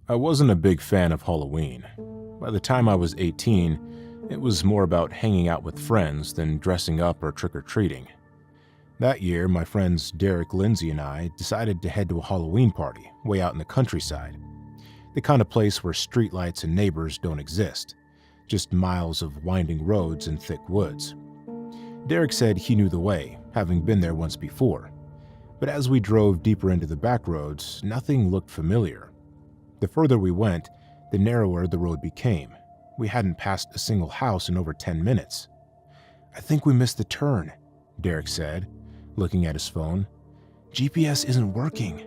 I wasn't a big fan of Halloween. By the time I was 18, it was more about hanging out with friends than dressing up or trick-or-treating. That year, my friends Derek, Lindsay, and I decided to head to a Halloween party way out in the countryside, the kind of place where streetlights and neighbors don't exist, just miles of winding roads and thick woods. Derek said he knew the way, having been there once before, but as we drove deeper into the back roads, nothing looked familiar. The further we went, the narrower the road became. We hadn't passed a single house in over 10 minutes. "I think we missed the turn," Derek said, looking at his phone. "GPS isn't working."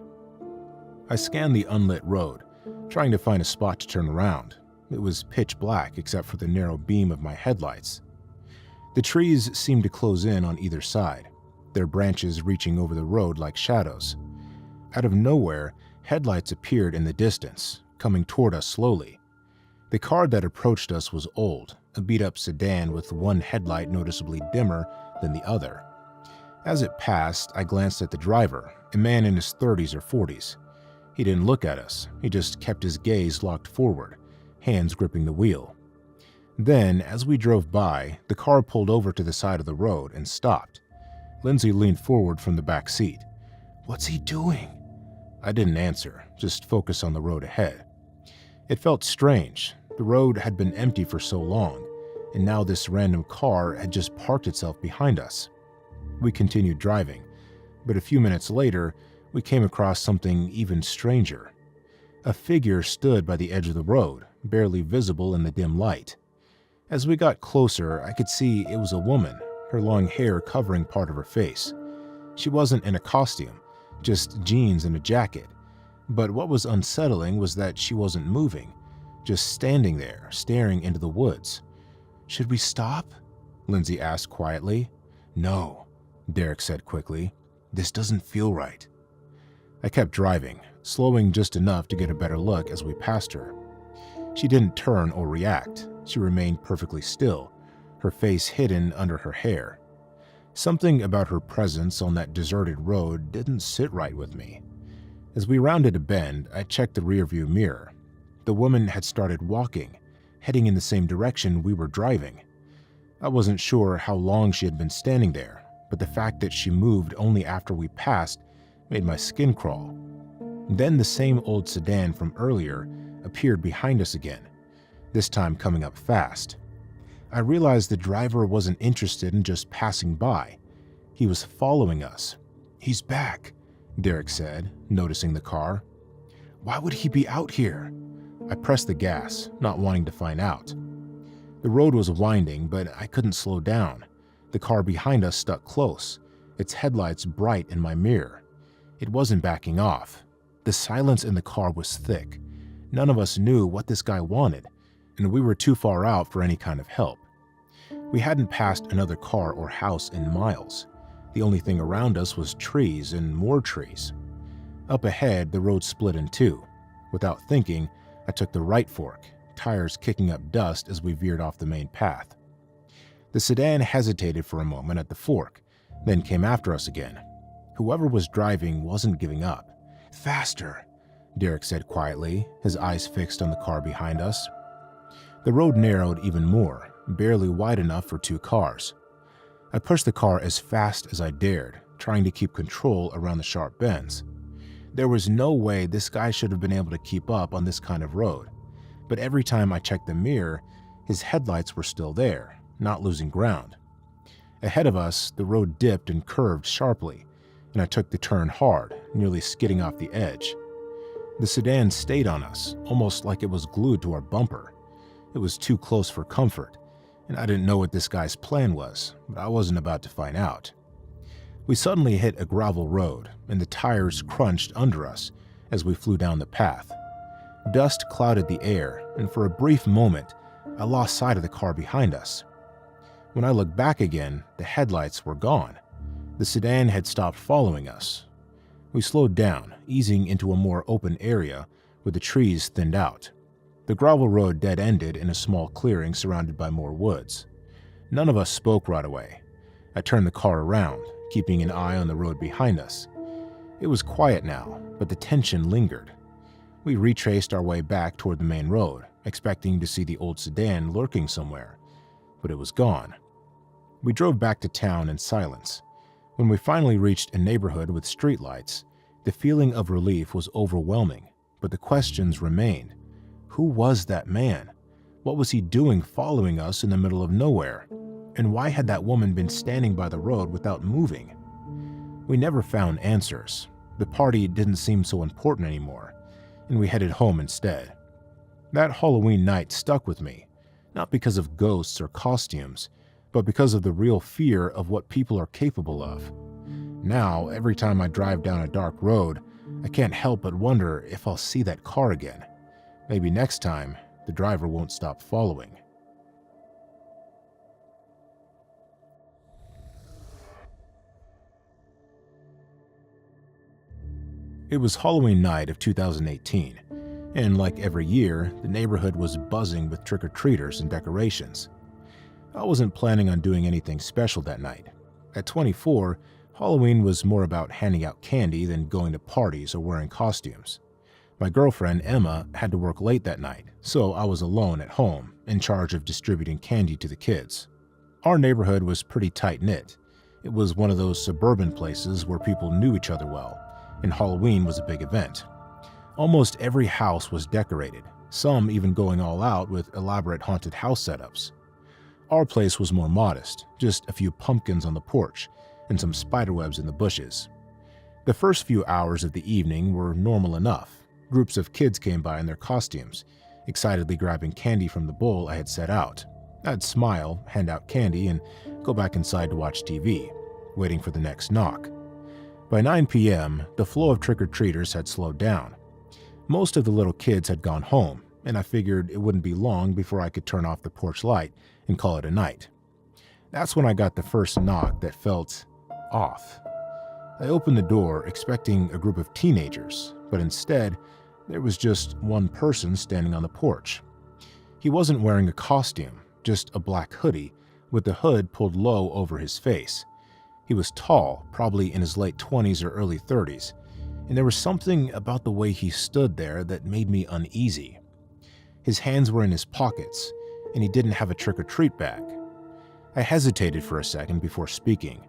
I scanned the unlit road, trying to find a spot to turn around. It was pitch black except for the narrow beam of my headlights. The trees seemed to close in on either side, their branches reaching over the road like shadows. Out of nowhere, headlights appeared in the distance, coming toward us slowly. The car that approached us was old, a beat-up sedan with one headlight noticeably dimmer than the other. As it passed, I glanced at the driver, a man in his 30s or 40s. He didn't look at us, he just kept his gaze locked forward, hands gripping the wheel. Then, as we drove by, the car pulled over to the side of the road and stopped. Lindsay leaned forward from the back seat. "What's he doing?" I didn't answer, just focused on the road ahead. It felt strange. The road had been empty for so long, and now this random car had just parked itself behind us. We continued driving, but a few minutes later, we came across something even stranger. A figure stood by the edge of the road, barely visible in the dim light. As we got closer, I could see it was a woman, her long hair covering part of her face. She wasn't in a costume, just jeans and a jacket. But what was unsettling was that she wasn't moving, just standing there, staring into the woods. "Should we stop?" Lindsay asked quietly. "No," Derek said quickly. "This doesn't feel right." I kept driving, slowing just enough to get a better look as we passed her. She didn't turn or react. She remained perfectly still, her face hidden under her hair. Something about her presence on that deserted road didn't sit right with me. As we rounded a bend, I checked the rearview mirror. The woman had started walking, heading in the same direction we were driving. I wasn't sure how long she had been standing there, but the fact that she moved only after we passed made my skin crawl. Then the same old sedan from earlier appeared behind us again, this time coming up fast. I realized the driver wasn't interested in just passing by. He was following us. "He's back," Derek said, noticing the car. "Why would he be out here?" I pressed the gas, not wanting to find out. The road was winding, but I couldn't slow down. The car behind us stuck close, its headlights bright in my mirror. It wasn't backing off. The silence in the car was thick. None of us knew what this guy wanted, and we were too far out for any kind of help. We hadn't passed another car or house in miles. The only thing around us was trees and more trees. Up ahead, the road split in two. Without thinking, I took the right fork, tires kicking up dust as we veered off the main path. The sedan hesitated for a moment at the fork, then came after us again. Whoever was driving wasn't giving up. "Faster," Derek said quietly, his eyes fixed on the car behind us. The road narrowed even more, barely wide enough for two cars. I pushed the car as fast as I dared, trying to keep control around the sharp bends. There was no way this guy should have been able to keep up on this kind of road, but every time I checked the mirror, his headlights were still there, not losing ground. Ahead of us, the road dipped and curved sharply, and I took the turn hard, nearly skidding off the edge. The sedan stayed on us, almost like it was glued to our bumper. It was too close for comfort, and I didn't know what this guy's plan was, but I wasn't about to find out. We suddenly hit a gravel road, and the tires crunched under us as we flew down the path. Dust clouded the air, and for a brief moment, I lost sight of the car behind us. When I looked back again, the headlights were gone. The sedan had stopped following us. We slowed down, easing into a more open area where the trees thinned out. The gravel road dead-ended in a small clearing surrounded by more woods. None of us spoke right away. I turned the car around, keeping an eye on the road behind us. It was quiet now, but the tension lingered. We retraced our way back toward the main road, expecting to see the old sedan lurking somewhere, but it was gone. We drove back to town in silence. When we finally reached a neighborhood with streetlights, the feeling of relief was overwhelming, but the questions remained. Who was that man? What was he doing following us in the middle of nowhere? And why had that woman been standing by the road without moving? We never found answers. The party didn't seem so important anymore, and we headed home instead. That Halloween night stuck with me, not because of ghosts or costumes, but because of the real fear of what people are capable of. Now, every time I drive down a dark road, I can't help but wonder if I'll see that car again. Maybe next time, the driver won't stop following. It was Halloween night of 2018, and like every year, the neighborhood was buzzing with trick-or-treaters and decorations. I wasn't planning on doing anything special that night. At 24, Halloween was more about handing out candy than going to parties or wearing costumes. My girlfriend, Emma, had to work late that night, so I was alone at home, in charge of distributing candy to the kids. Our neighborhood was pretty tight-knit. It was one of those suburban places where people knew each other well, and Halloween was a big event. Almost every house was decorated, some even going all out with elaborate haunted house setups. Our place was more modest, just a few pumpkins on the porch and some spiderwebs in the bushes. The first few hours of the evening were normal enough. Groups of kids came by in their costumes, excitedly grabbing candy from the bowl I had set out. I'd smile, hand out candy, and go back inside to watch TV, waiting for the next knock. By 9 p.m., the flow of trick-or-treaters had slowed down. Most of the little kids had gone home, and I figured it wouldn't be long before I could turn off the porch light and call it a night. That's when I got the first knock that felt off. I opened the door expecting a group of teenagers, but instead, there was just one person standing on the porch. He wasn't wearing a costume, just a black hoodie with the hood pulled low over his face. He was tall, probably in his late 20s or early 30s, and there was something about the way he stood there that made me uneasy. His hands were in his pockets, and he didn't have a trick-or-treat bag. I hesitated for a second before speaking.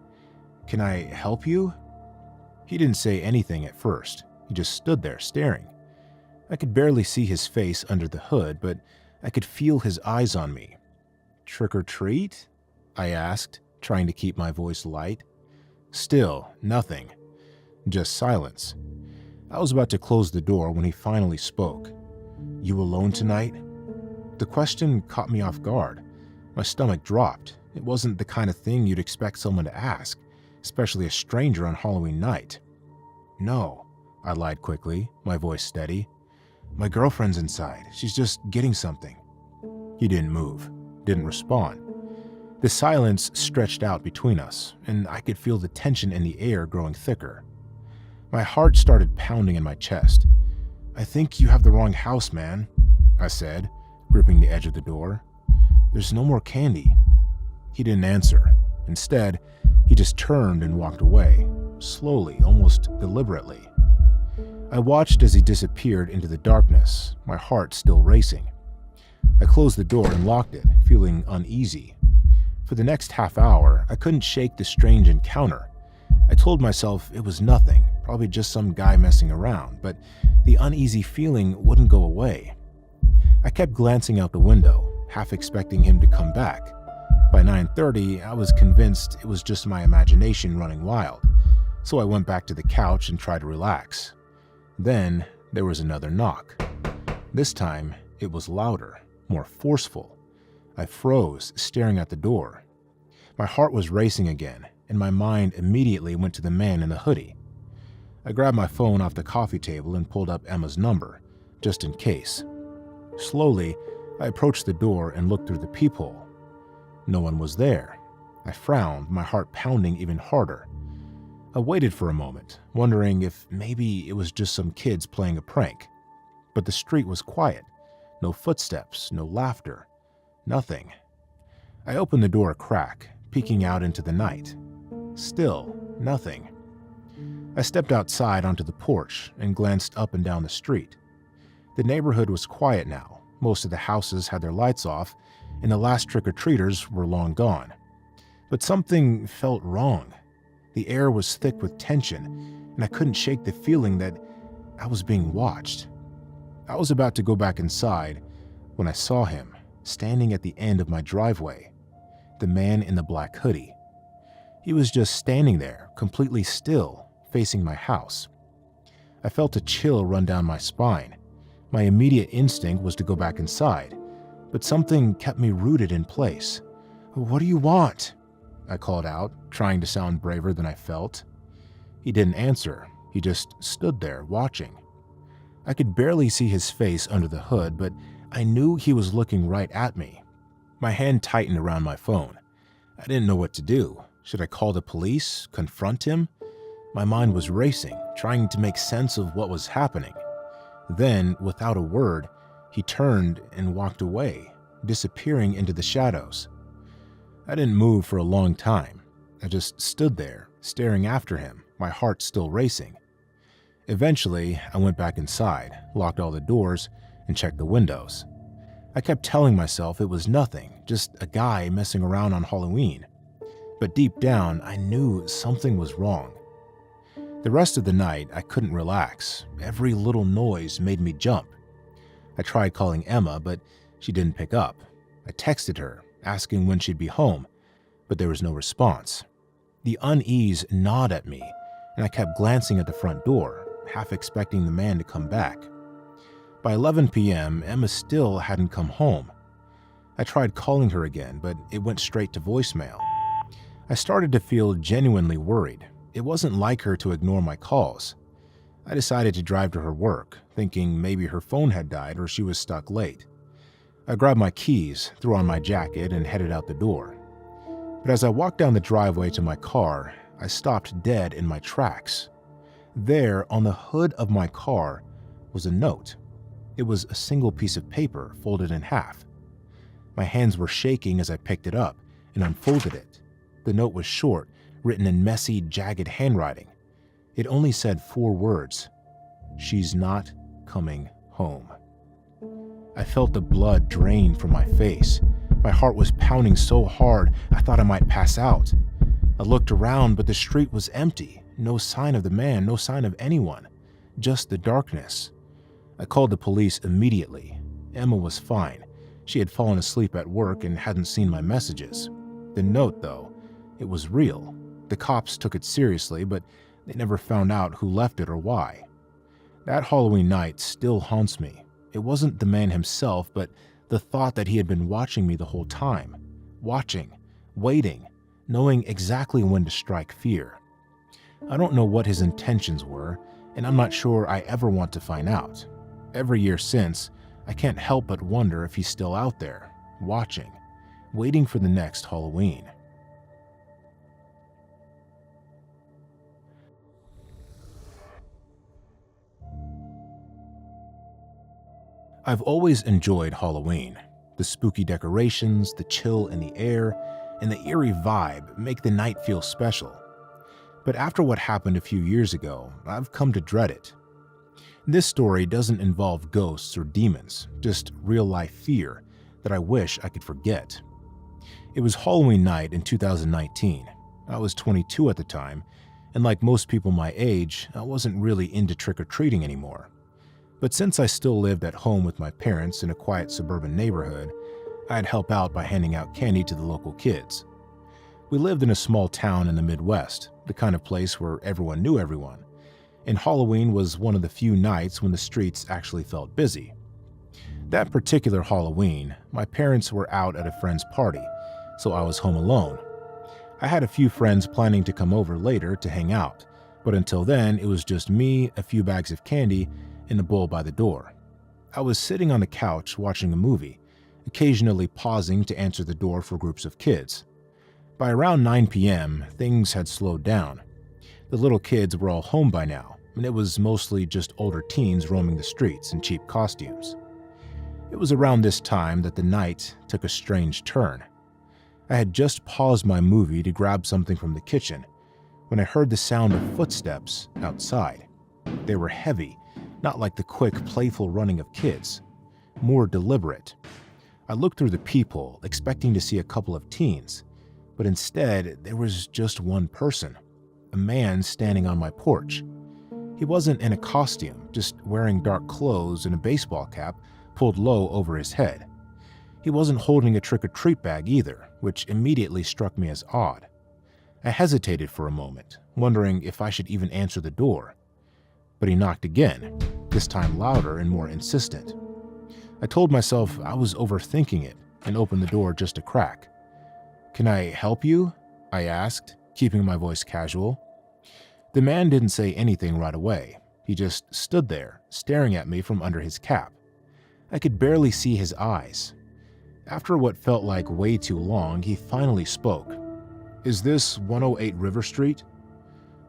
"Can I help you?" He didn't say anything at first. He just stood there staring. I could barely see his face under the hood, but I could feel his eyes on me. "Trick-or-treat?" I asked, trying to keep my voice light. Still, nothing. Just silence. I was about to close the door when he finally spoke. "You alone tonight?" The question caught me off guard. My stomach dropped. It wasn't the kind of thing you'd expect someone to ask, especially a stranger on Halloween night. "No," I lied quickly, my voice steady. "My girlfriend's inside. She's just getting something." He didn't move, didn't respond. The silence stretched out between us, and I could feel the tension in the air growing thicker. My heart started pounding in my chest. "I think you have the wrong house, man," I said, gripping the edge of the door. "There's no more candy." He didn't answer. Instead, he just turned and walked away, slowly, almost deliberately. I watched as he disappeared into the darkness, my heart still racing. I closed the door and locked it, feeling uneasy. For the next half hour, I couldn't shake the strange encounter. I told myself it was nothing, probably just some guy messing around, but the uneasy feeling wouldn't go away. I kept glancing out the window, half expecting him to come back. By 9:30, I was convinced it was just my imagination running wild, so I went back to the couch and tried to relax. Then there was another knock. This time, it was louder, more forceful. I froze, staring at the door. My heart was racing again, and my mind immediately went to the man in the hoodie. I grabbed my phone off the coffee table and pulled up Emma's number, just in case. Slowly, I approached the door and looked through the peephole. No one was there. I frowned, my heart pounding even harder. I waited for a moment, wondering if maybe it was just some kids playing a prank. But the street was quiet. No footsteps, no laughter. Nothing. I opened the door a crack, peeking out into the night. Still, nothing. I stepped outside onto the porch and glanced up and down the street. The neighborhood was quiet now. Most of the houses had their lights off, and the last trick-or-treaters were long gone. But something felt wrong. The air was thick with tension, and I couldn't shake the feeling that I was being watched. I was about to go back inside when I saw him, standing at the end of my driveway, the man in the black hoodie. He was just standing there, completely still, facing my house. I felt a chill run down my spine. My immediate instinct was to go back inside, but something kept me rooted in place. "What do you want?" I called out, trying to sound braver than I felt. He didn't answer. He just stood there, watching. I could barely see his face under the hood, but I knew he was looking right at me. My hand tightened around my phone. I didn't know what to do. Should I call the police? Confront him? My mind was racing, trying to make sense of what was happening. Then, without a word, he turned and walked away, disappearing into the shadows. I didn't move for a long time. I just stood there, staring after him, my heart still racing. Eventually, I went back inside, locked all the doors, and checked the windows. I kept telling myself it was nothing, just a guy messing around on Halloween. But deep down, I knew something was wrong. The rest of the night, I couldn't relax. Every little noise made me jump. I tried calling Emma, but she didn't pick up. I texted her, asking when she'd be home, but there was no response. The unease gnawed at me, and I kept glancing at the front door, half expecting the man to come back. By 11 p.m., Emma still hadn't come home. I tried calling her again, but it went straight to voicemail. I started to feel genuinely worried. It wasn't like her to ignore my calls. I decided to drive to her work, thinking maybe her phone had died or she was stuck late. I grabbed my keys, threw on my jacket, and headed out the door. But as I walked down the driveway to my car, I stopped dead in my tracks. There, on the hood of my car, was a note. It was a single piece of paper folded in half. My hands were shaking as I picked it up and unfolded it. The note was short, written in messy, jagged handwriting. It only said 4 words: "She's not coming home." I felt the blood drain from my face. My heart was pounding so hard I thought I might pass out. I looked around, but the street was empty. No sign of the man, no sign of anyone. Just the darkness. I called the police immediately. Emma was fine. She had fallen asleep at work and hadn't seen my messages. The note, though, it was real. The cops took it seriously, but they never found out who left it or why. That Halloween night still haunts me. It wasn't the man himself, but the thought that he had been watching me the whole time. Watching, waiting, knowing exactly when to strike fear. I don't know what his intentions were, and I'm not sure I ever want to find out. Every year since, I can't help but wonder if he's still out there, watching, waiting for the next Halloween. I've always enjoyed Halloween. The spooky decorations, the chill in the air, and the eerie vibe make the night feel special. But after what happened a few years ago, I've come to dread it. This story doesn't involve ghosts or demons, just real-life fear that I wish I could forget. It was Halloween night in 2019. I was 22 at the time, and like most people my age, I wasn't really into trick-or-treating anymore. But since I still lived at home with my parents in a quiet suburban neighborhood, I'd help out by handing out candy to the local kids. We lived in a small town in the Midwest, the kind of place where everyone knew everyone, and Halloween was one of the few nights when the streets actually felt busy. That particular Halloween, my parents were out at a friend's party, so I was home alone. I had a few friends planning to come over later to hang out, but until then it was just me, a few bags of candy, and a bowl by the door. I was sitting on the couch watching a movie, occasionally pausing to answer the door for groups of kids. By around 9 p.m., things had slowed down. The little kids were all home by now, and it was mostly just older teens roaming the streets in cheap costumes. It was around this time that the night took a strange turn. I had just paused my movie to grab something from the kitchen when I heard the sound of footsteps outside. They were heavy, not like the quick, playful running of kids, more deliberate. I looked through the peephole, expecting to see a couple of teens, but instead there was just one person, a man standing on my porch. He wasn't in a costume, just wearing dark clothes and a baseball cap pulled low over his head. He wasn't holding a trick-or-treat bag either, which immediately struck me as odd. I hesitated for a moment, wondering if I should even answer the door. But he knocked again, this time louder and more insistent. I told myself I was overthinking it and opened the door just a crack. "Can I help you?" I asked, keeping my voice casual. The man didn't say anything right away. He just stood there, staring at me from under his cap. I could barely see his eyes. After what felt like way too long, he finally spoke. "Is this 108 River Street?"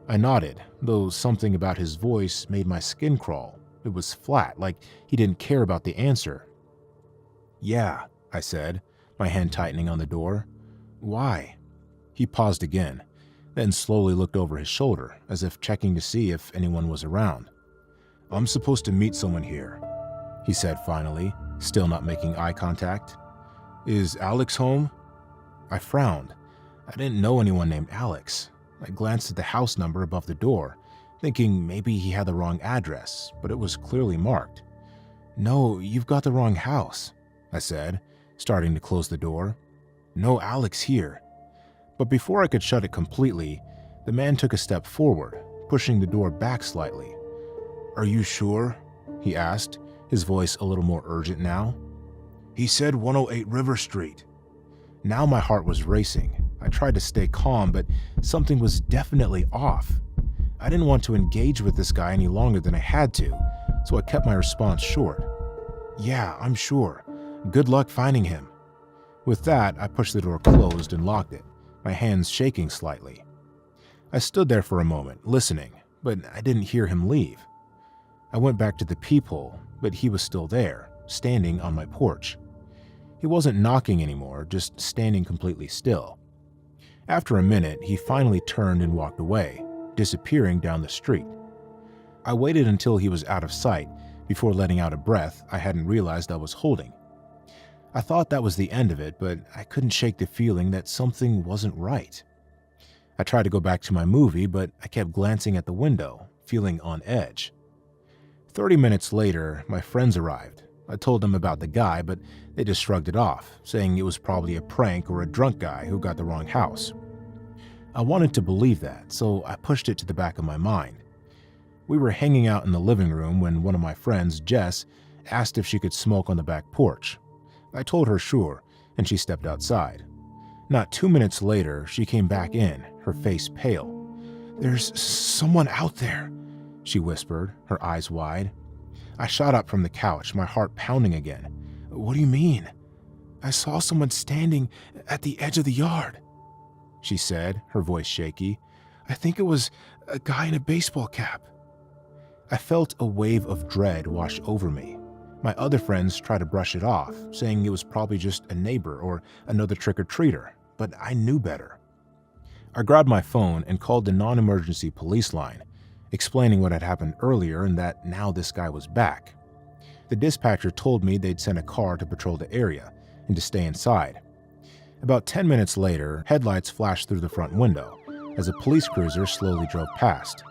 I nodded, though something about his voice made my skin crawl. It was flat, like he didn't care about the answer. "Yeah," I said, my hand tightening on the door. "Why?" He paused again, then slowly looked over his shoulder, as if checking to see if anyone was around. "I'm supposed to meet someone here," he said finally, still not making eye contact. "Is Alex home?" I frowned. I didn't know anyone named Alex. I glanced at the house number above the door, thinking maybe he had the wrong address, but it was clearly marked. "No, you've got the wrong house," I said, starting to close the door. "No Alex here." But before I could shut it completely, the man took a step forward, pushing the door back slightly. "Are you sure?" he asked, his voice a little more urgent now. "He said 108 River Street." Now my heart was racing. I tried to stay calm, but something was definitely off. I didn't want to engage with this guy any longer than I had to, so I kept my response short. "Yeah, I'm sure. Good luck finding him." With that, I pushed the door closed and locked it, my hands shaking slightly. I stood there for a moment, listening, but I didn't hear him leave. I went back to the peephole, but he was still there, standing on my porch. He wasn't knocking anymore, just standing completely still. After a minute, he finally turned and walked away, disappearing down the street. I waited until he was out of sight before letting out a breath I hadn't realized I was holding. I thought that was the end of it, but I couldn't shake the feeling that something wasn't right. I tried to go back to my movie, but I kept glancing at the window, feeling on edge. 30 minutes later, my friends arrived. I told them about the guy, but they just shrugged it off, saying it was probably a prank or a drunk guy who got the wrong house. I wanted to believe that, so I pushed it to the back of my mind. We were hanging out in the living room when one of my friends, Jess, asked if she could smoke on the back porch. I told her sure, and she stepped outside. Not 2 minutes later, she came back in, her face pale. "There's someone out there," she whispered, her eyes wide. I shot up from the couch, my heart pounding again. "What do you mean?" "I saw someone standing at the edge of the yard," she said, her voice shaky. "I think it was a guy in a baseball cap." I felt a wave of dread wash over me. My other friends tried to brush it off, saying it was probably just a neighbor or another trick-or-treater, but I knew better. I grabbed my phone and called the non-emergency police line, explaining what had happened earlier and that now this guy was back. The dispatcher told me they'd send a car to patrol the area and to stay inside. About 10 minutes later, headlights flashed through the front window as a police cruiser slowly drove past.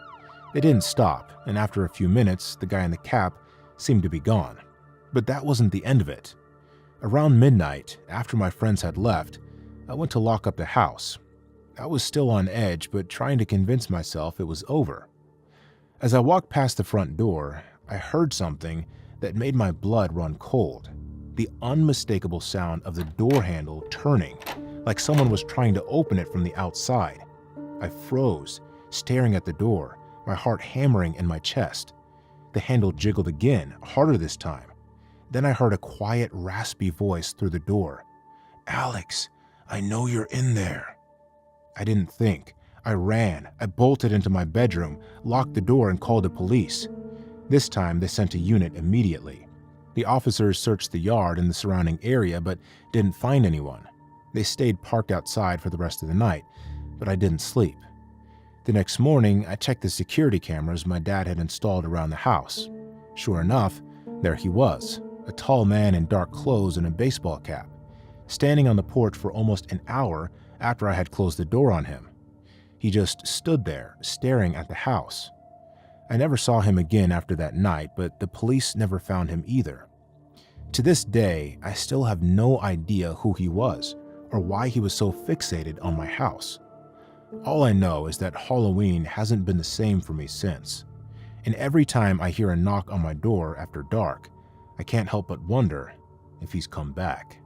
They didn't stop, and after a few minutes, the guy in the cap seemed to be gone. But that wasn't the end of it. Around midnight, after my friends had left, I went to lock up the house. I was still on edge, but trying to convince myself it was over. As I walked past the front door, I heard something that made my blood run cold. The unmistakable sound of the door handle turning, like someone was trying to open it from the outside. I froze, staring at the door, my heart hammering in my chest. The handle jiggled again, harder this time. Then I heard a quiet, raspy voice through the door. "Alex, I know you're in there." I didn't think. I ran. I bolted into my bedroom, locked the door, and called the police. This time, they sent a unit immediately. The officers searched the yard and the surrounding area, but didn't find anyone. They stayed parked outside for the rest of the night, but I didn't sleep. The next morning, I checked the security cameras my dad had installed around the house. Sure enough, there he was, a tall man in dark clothes and a baseball cap, standing on the porch for almost an hour after I had closed the door on him. He just stood there, staring at the house. I never saw him again after that night, but the police never found him either. To this day, I still have no idea who he was or why he was so fixated on my house. All I know is that Halloween hasn't been the same for me since. And every time I hear a knock on my door after dark, I can't help but wonder if he's come back.